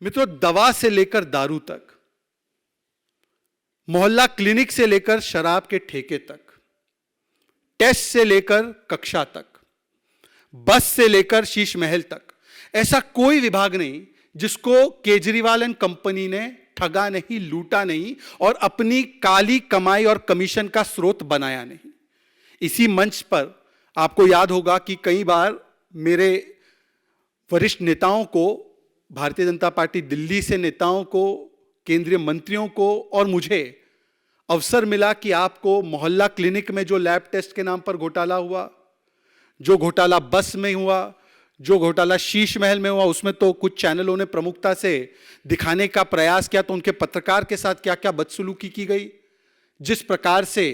मित्रों, दवा से लेकर दारू तक, मोहल्ला क्लिनिक से लेकर शराब के ठेके तक, टेस्ट से लेकर कक्षा तक, बस से लेकर शीश महल तक, ऐसा कोई विभाग नहीं जिसको केजरीवाल एंड कंपनी ने ठगा नहीं, लूटा नहीं और अपनी काली कमाई और कमीशन का स्रोत बनाया नहीं। इसी मंच पर आपको याद होगा कि कई बार मेरे वरिष्ठ नेताओं को, भारतीय जनता पार्टी दिल्ली से नेताओं को, केंद्रीय मंत्रियों को और मुझे अवसर मिला कि आपको मोहल्ला क्लिनिक में जो लैब टेस्ट के नाम पर घोटाला हुआ, जो घोटाला बस में हुआ, जो घोटाला शीश महल में हुआ, उसमें तो कुछ चैनलों ने प्रमुखता से दिखाने का प्रयास किया तो उनके पत्रकार के साथ क्या क्या बदसलूकी की गई। जिस प्रकार से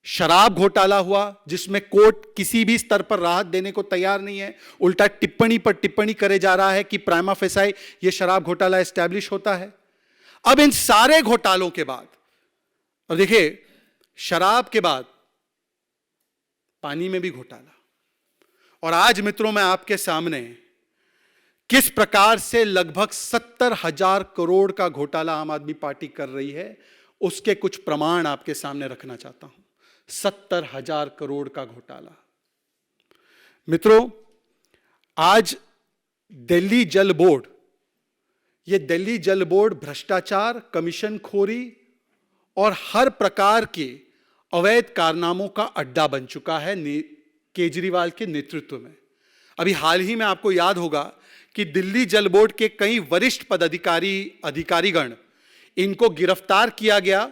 शराब घोटाला हुआ, जिसमें कोर्ट किसी भी स्तर पर राहत देने को तैयार नहीं है, उल्टा टिप्पणी पर टिप्पणी करे जा रहा है कि प्राइमा फेसाई ये शराब घोटाला एस्टैब्लिश होता है। अब इन सारे घोटालों के बाद, और देखिए, शराब के बाद पानी में भी घोटाला, और आज मित्रों मैं आपके सामने किस प्रकार से लगभग 70,000 करोड़ का घोटाला आम आदमी पार्टी कर रही है, उसके कुछ प्रमाण आपके सामने रखना चाहता हूं। 70,000 करोड़ का घोटाला। मित्रों, आज दिल्ली जल बोर्ड, यह दिल्ली जल बोर्ड भ्रष्टाचार, कमीशनखोरी और हर प्रकार के अवैध कारनामों का अड्डा बन चुका है केजरीवाल के नेतृत्व में। अभी हाल ही में आपको याद होगा कि दिल्ली जल बोर्ड के कई वरिष्ठ अधिकारीगण, इनको गिरफ्तार किया गया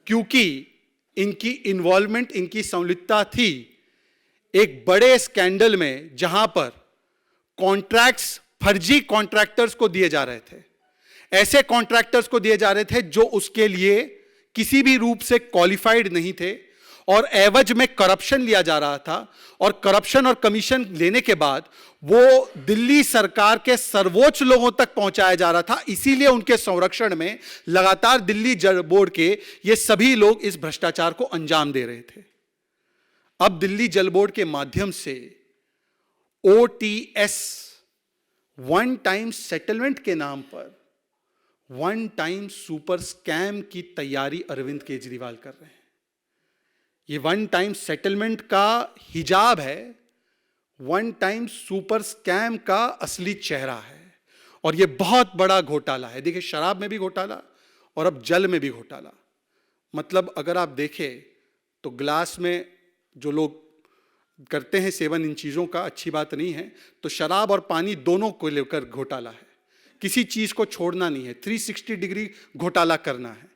क्योंकि इनकी इन्वॉल्वमेंट, इनकी संलिप्तता थी एक बड़े स्कैंडल में जहां पर कॉन्ट्रैक्ट्स फर्जी कॉन्ट्रैक्टर्स को दिए जा रहे थे। ऐसे कॉन्ट्रैक्टर्स को दिए जा रहे थे जो उसके लिए किसी भी रूप से क्वालिफाइड नहीं थे और एवज में करप्शन लिया जा रहा था, और करप्शन और कमीशन लेने के बाद वो दिल्ली सरकार के सर्वोच्च लोगों तक पहुंचाया जा रहा था। इसीलिए उनके संरक्षण में लगातार दिल्ली जल बोर्ड के ये सभी लोग इस भ्रष्टाचार को अंजाम दे रहे थे। अब दिल्ली जल बोर्ड के माध्यम से OTS, वन टाइम सेटलमेंट के नाम पर वन टाइम सुपर स्कैम की तैयारी अरविंद केजरीवाल कर रहे हैं। ये वन टाइम सेटलमेंट का हिजाब है, वन टाइम सुपर स्कैम का असली चेहरा है, और ये बहुत बड़ा घोटाला है। देखिए, शराब में भी घोटाला और अब जल में भी घोटाला। मतलब अगर आप देखें तो ग्लास में जो लोग करते हैं सेवन इन चीज़ों का, अच्छी बात नहीं है, तो शराब और पानी दोनों को लेकर घोटाला है। किसी चीज़ को छोड़ना नहीं है, 360 डिग्री घोटाला करना है।